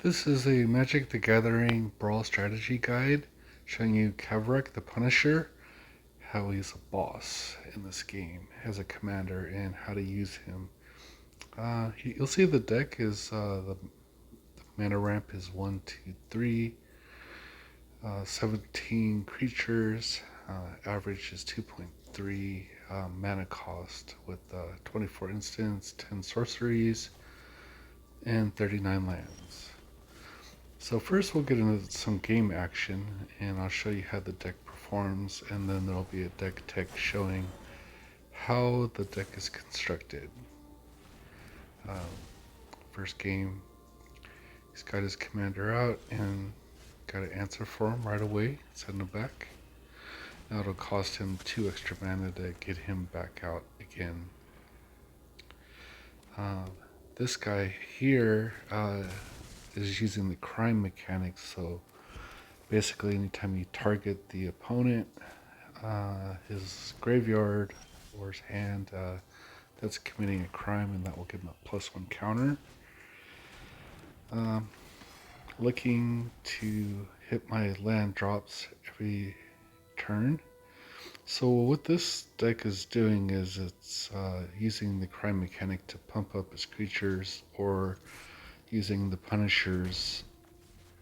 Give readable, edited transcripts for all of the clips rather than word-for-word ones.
This is a Magic the Gathering Brawl strategy guide showing you Kaervek the Punisher, how he's a boss in this game as a commander and how to use him. You'll see the deck is the mana ramp is 1, 2, 3, 17 creatures, average is 2.3 mana cost with 24 instants, 10 sorceries, and 39 lands. So first we'll get into some game action and I'll show you how the deck performs, and then there'll be a deck tech showing how the deck is constructed. First game, he's got his commander out and got an answer for him right away, send him back. Now it'll cost him 2 extra mana to get him back out again. This guy here is using the crime mechanics, so basically anytime you target the opponent, his graveyard or his hand, that's committing a crime, and that will give him a +1 counter. Looking to hit my land drops every turn. So what this deck is doing is it's using the crime mechanic to pump up his creatures, or using the Punisher's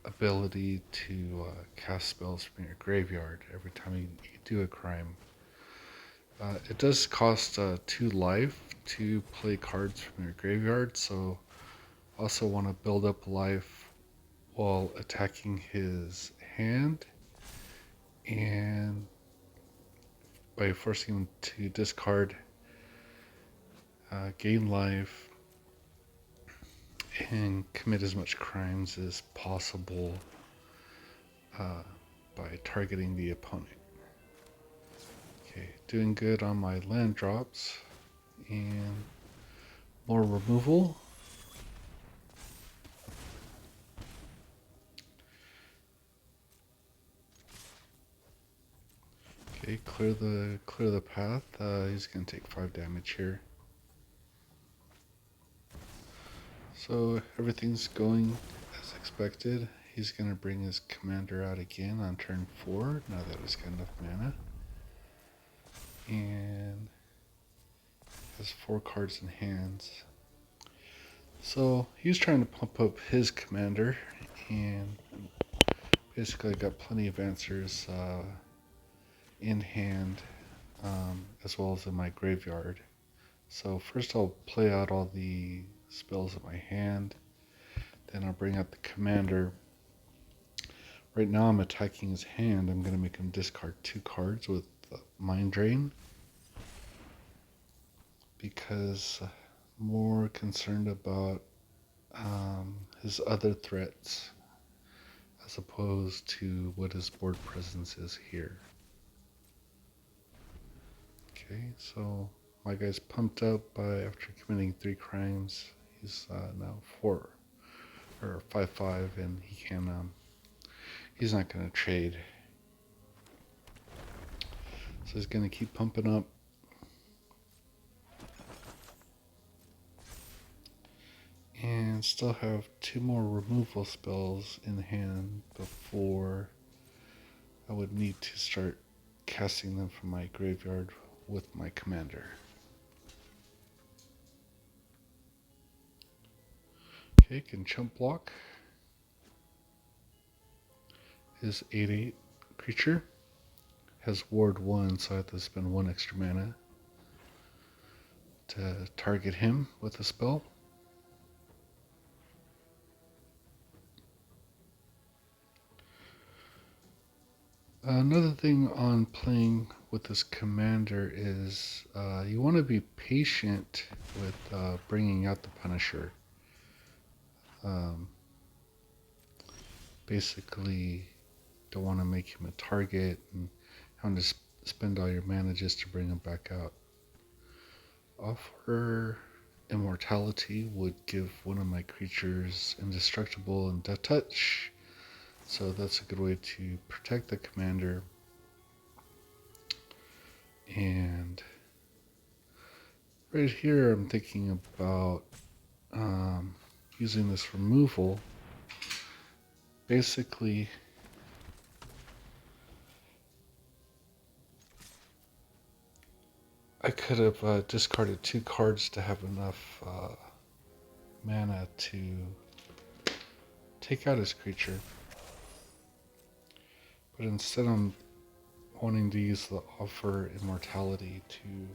ability to cast spells from your graveyard every time you do a crime. It does cost 2 life to play cards from your graveyard, so also want to build up life while attacking his hand, and by forcing him to discard, gain life, and commit as much crimes as possible by targeting the opponent. Okay, doing good on my land drops, and more removal. Okay, clear the path. He's gonna take 5 damage here. So everything's going as expected. He's gonna bring his commander out again on turn 4, now that he's got enough mana. And has 4 cards in hands. So he's trying to pump up his commander, and basically I got plenty of answers in hand, as well as in my graveyard. So first I'll play out all the spells in my hand, then I'll bring out the commander. Right now I'm attacking his hand. I'm going to make him discard 2 cards with Mind Drain, because I'm more concerned about his other threats as opposed to what his board presence is here. Okay, so my guy's pumped up after committing 3 crimes. He's now 4 or 5/5, and he's not going to trade. So he's going to keep pumping up. And still have 2 more removal spells in hand before I would need to start casting them from my graveyard with my commander. Okay, can chump block. His 8/8 creature has ward 1, so I have to spend 1 extra mana to target him with a spell. Another thing on playing with this commander is you want to be patient with bringing out the Punisher. Basically, don't want to make him a target and having to spend all your mana just to bring him back out. Offer Immortality would give one of my creatures indestructible and death touch, so that's a good way to protect the commander. And right here I'm thinking about using this removal basically I could have discarded 2 cards to have enough mana to take out his creature. But instead I'm wanting to use the offer immortality to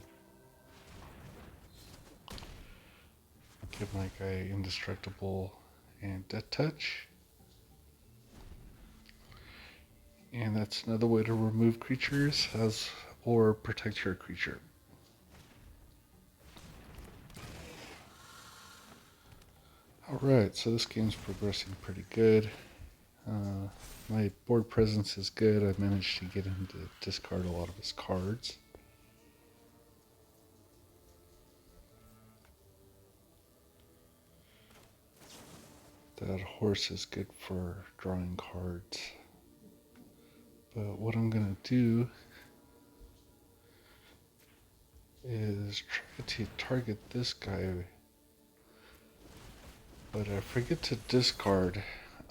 give my guy indestructible and death touch. And that's another way to remove creatures or protect your creature. Alright, so this game's progressing pretty good. My board presence is good. I've managed to get him to discard a lot of his cards. That horse is good for drawing cards. But what I'm going to do is try to target this guy. But I forget to discard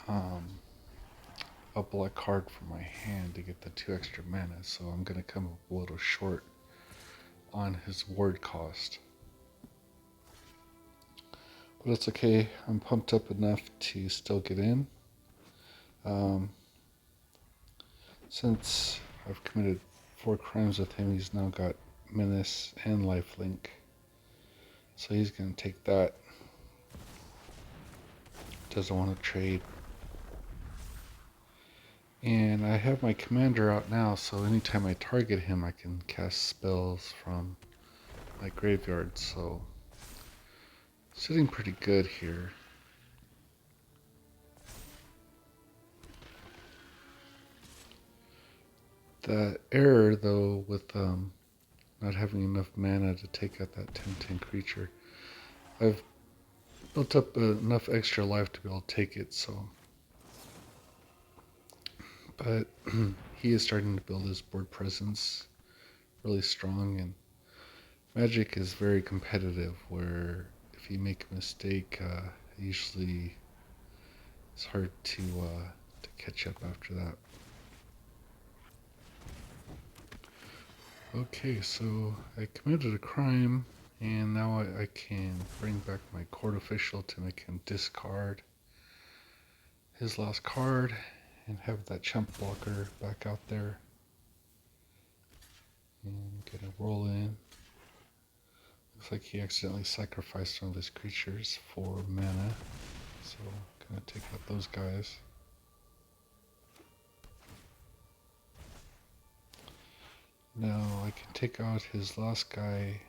a black card from my hand to get the 2 extra mana. So I'm going to come up a little short on his ward cost. But it's okay, I'm pumped up enough to still get in. Since I've committed 4 crimes with him, he's now got Menace and Lifelink. So he's going to take that. Doesn't want to trade. And I have my commander out now, so anytime I target him, I can cast spells from my graveyard. So sitting pretty good here. The error, though, with not having enough mana to take out that 10/10 creature, I've built up enough extra life to be able to take it, so. But he is starting to build his board presence really strong, and Magic is very competitive, where if you make a mistake, usually it's hard to catch up after that. Okay, so I committed a crime, and now I can bring back my court official to make him discard his last card and have that chump blocker back out there. And gonna roll in. Looks like he accidentally sacrificed one of his creatures for mana, so I'm gonna take out those guys. Now I can take out his last guy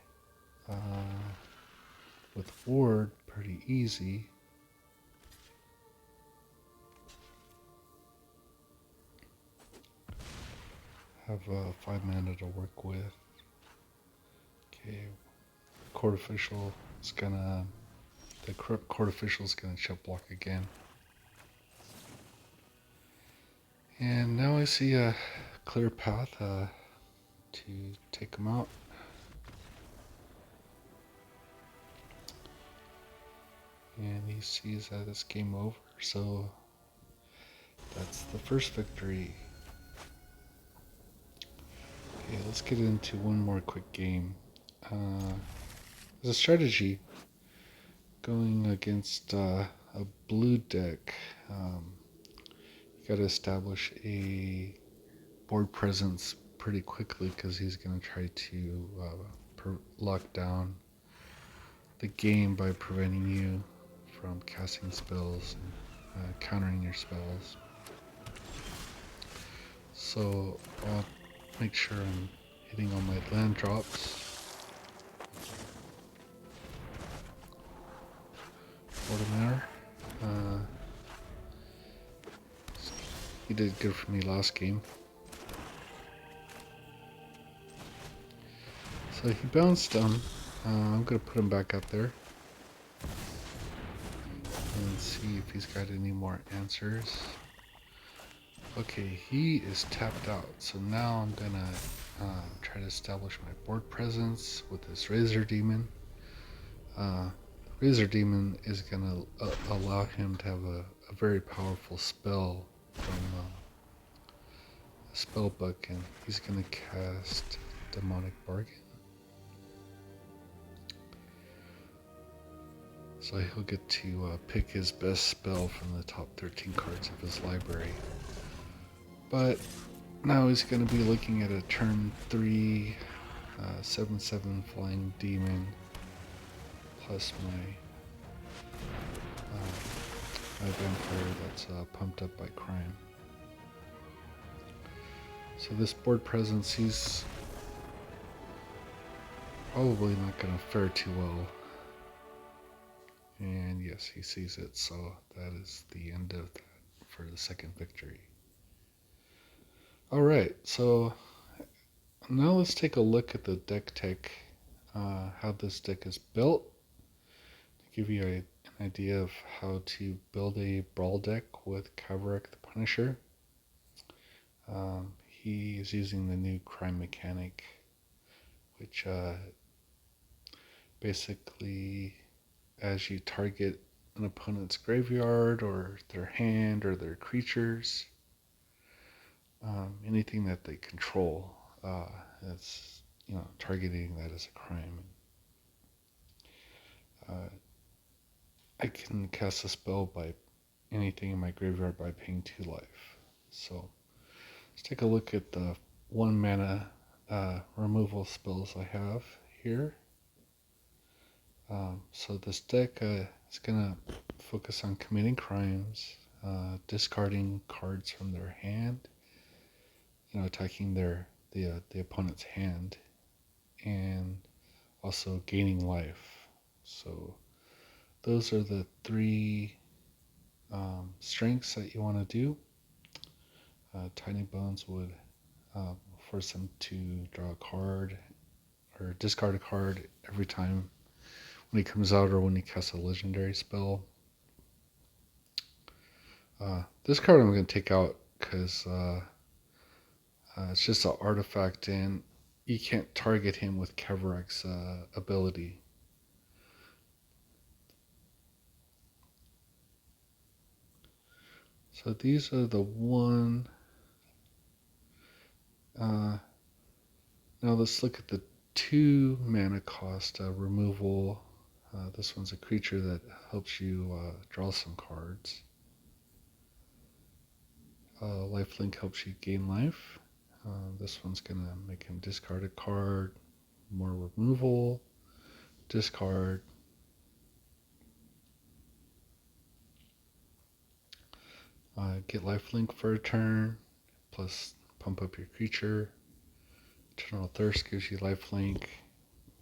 with ward pretty easy. Have 5 mana to work with. Okay, court official is gonna, the court official is gonna chip block again. And now I see a clear path to take him out. And he sees that it's game over, so that's the first victory. Okay, let's get into one more quick game. There's a strategy going against a blue deck. You gotta establish a board presence pretty quickly because he's gonna try to lock down the game by preventing you from casting spells and countering your spells. So I'll make sure I'm hitting all my land drops. Ordinary. He did good for me last game. So he bounced him. I'm gonna put him back up there and see if he's got any more answers. Okay, he is tapped out, so now I'm gonna try to establish my board presence with this Razor Demon. Razor Demon is gonna allow him to have a a very powerful spell from a spell book, and he's going to cast Demonic Bargain. So he'll get to pick his best spell from the top 13 cards of his library. But now he's going to be looking at a turn 3 7/7 Flying Demon plus my vampire that's pumped up by crime. So this board presence, he's probably not going to fare too well. And yes, he sees it, so that is the end of that for the second victory. Alright, so now let's take a look at the deck tech, how this deck is built, to give you an idea of how to build a brawl deck with Kaervek the Punisher. He is using the new crime mechanic, which basically, as you target an opponent's graveyard or their hand or their creatures, anything that they control, it's, targeting that as a crime. I can cast a spell by anything in my graveyard by paying 2 life. So let's take a look at the 1 mana removal spells I have here. So this deck is going to focus on committing crimes, discarding cards from their hand, attacking the opponent's hand, and also gaining life. So those are the 3 strengths that you want to do. Tiny Bones would force them to draw a card or discard a card every time when he comes out or when he casts a legendary spell. This card I'm going to take out because it's just an artifact and you can't target him with Kaervek's ability. So these are the one. Now let's look at the 2 mana cost removal. This one's a creature that helps you draw some cards. Lifelink helps you gain life. This one's going to make him discard a card, more removal, discard. Get lifelink for a turn, plus pump up your creature. Eternal Thirst gives you lifelink,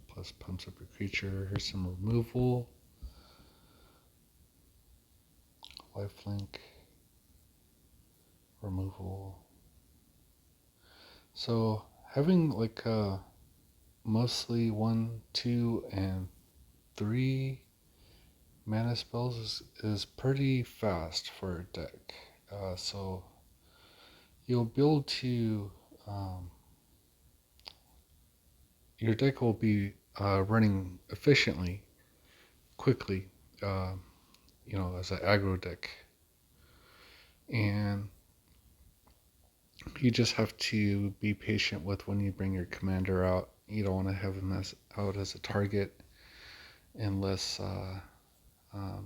plus pumps up your creature. Here's some removal. Lifelink, removal. So having like mostly 1, 2, and 3 mana spells is pretty fast for a deck. So you'll be able to, your deck will be running efficiently, quickly, as an aggro deck. And you just have to be patient with when you bring your commander out. You don't want to have him out as a target unless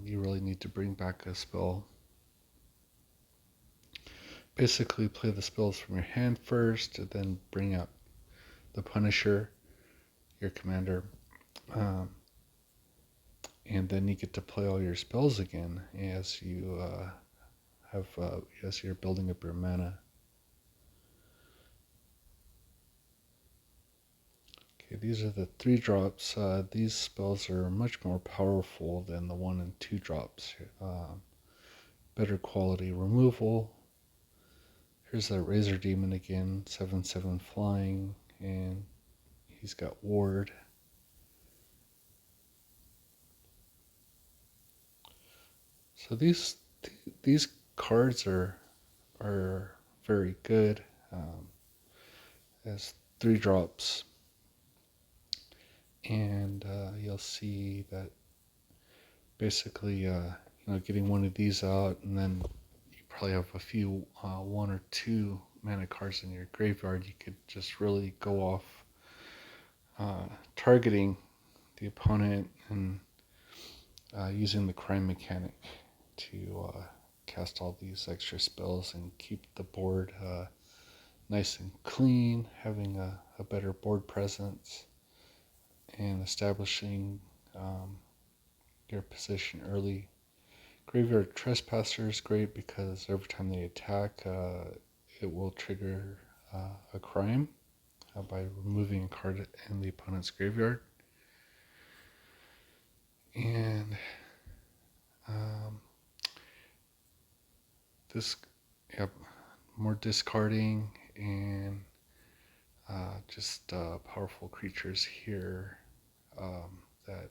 you really need to bring back a spell. Basically play the spells from your hand first, and then bring out the Punisher, your commander, and then you get to play all your spells again as you as you're building up your mana. Okay, these are the 3 drops. These spells are much more powerful than the 1 and 2 drops. Better quality removal. Here's that Razor Demon again, 7/7 flying, and he's got ward. So these cards are very good as 3 drops, and you'll see that basically getting one of these out, and then you probably have a few, one or two mana cards in your graveyard. You could just really go off targeting the opponent and using the crime mechanic to cast all these extra spells and keep the board nice and clean, having a better board presence, and establishing your position early. Graveyard Trespasser is great because every time they attack, it will trigger a crime by removing a card in the opponent's graveyard. And this, yep, more discarding and just powerful creatures here that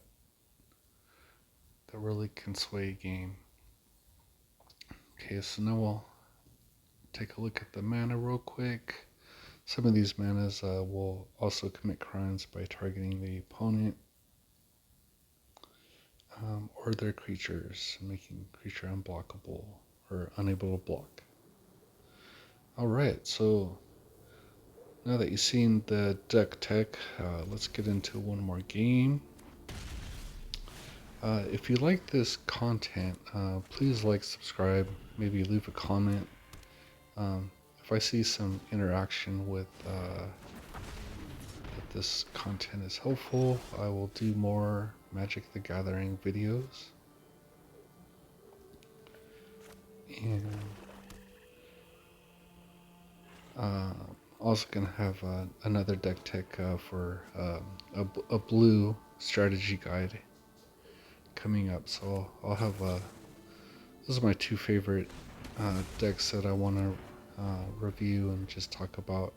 really can sway a game. Okay, so now we'll take a look at the mana real quick. Some of these manas will also commit crimes by targeting the opponent or their creatures, making creature unblockable or unable to block. Alright, so now that you've seen the deck tech, let's get into one more game. If you like this content, please like, subscribe, maybe leave a comment. If I see some interaction with that this content is helpful, I will do more Magic the Gathering videos. And also gonna have another deck tech for a blue strategy guide coming up. So I'll have those are my two favorite decks that I want to review and just talk about.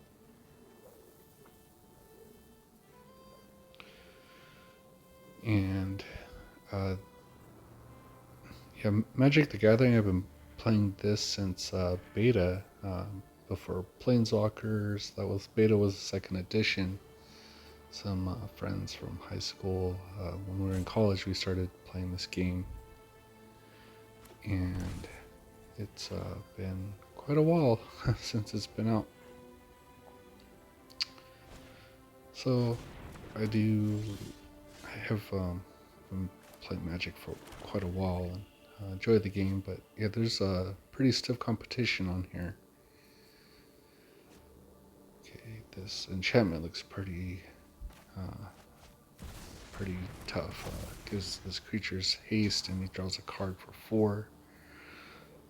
And yeah, Magic the Gathering, I've been playing this since beta. Before Planeswalkers, beta was the second edition. Some friends from high school, when we were in college, we started playing this game, and it's been quite a while since it's been out. So I have been playing Magic for quite a while and enjoy the game, but yeah, there's a pretty stiff competition on here. Okay, this enchantment looks pretty tough. Gives this creature's haste and he draws a card for 4.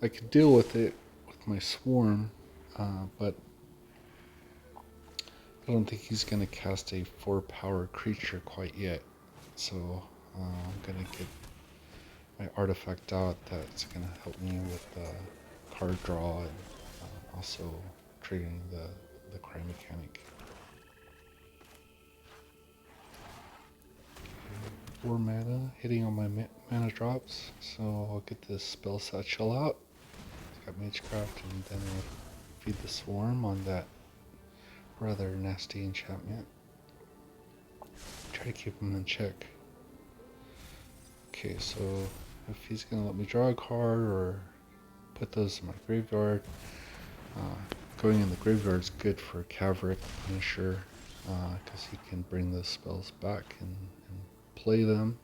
I could deal with it with my swarm, but I don't think he's going to cast a 4-power creature quite yet. So I'm going to get my artifact out that's going to help me with card draw and also triggering the crime mechanic. 4 mana, hitting on my mana drops, so I'll get this spell satchel out. It's got Magecraft, and then I'll feed the swarm on that rather nasty enchantment. Try to keep him in check. Okay, so if he's gonna let me draw a card or put those in my graveyard, going in the graveyard is good for Kaervek Punisher, because he can bring those spells back and play them.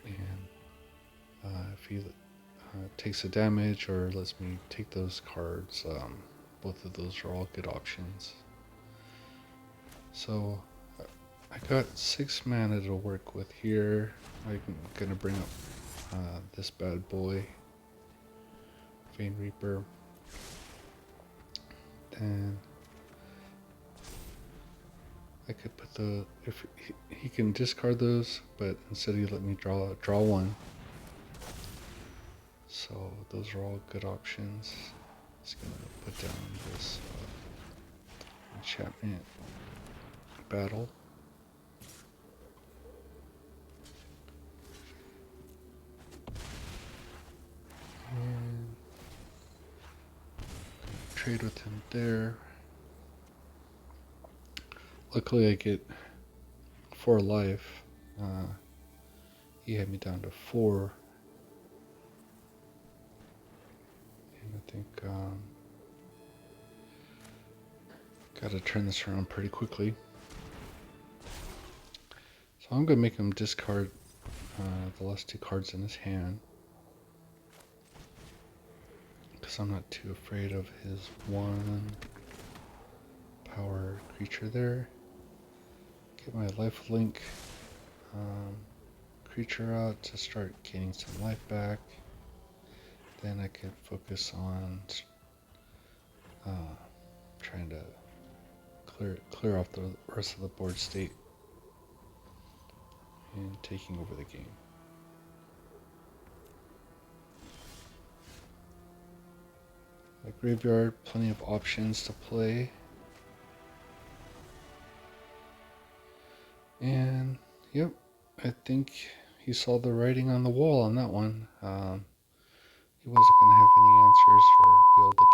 And if he takes a damage or lets me take those cards, both of those are all good options. So I got 6 mana to work with here. I'm gonna bring up this bad boy, Vein Reaper. Then I could put if he can discard those, but instead he let me draw one. So those are all good options. Just gonna put down this enchantment battle. And trade with him there. Luckily I get 4 life he had me down to 4. And I think gotta turn this around pretty quickly. So I'm gonna make him discard the last 2 cards in his hand, because I'm not too afraid of his 1 power creature there. Get my lifelink creature out to start gaining some life back. Then I can focus on trying to clear off the rest of the board state and taking over the game. My graveyard, plenty of options to play. And yep, I think he saw the writing on the wall on that one. He wasn't going to have any answers or be able to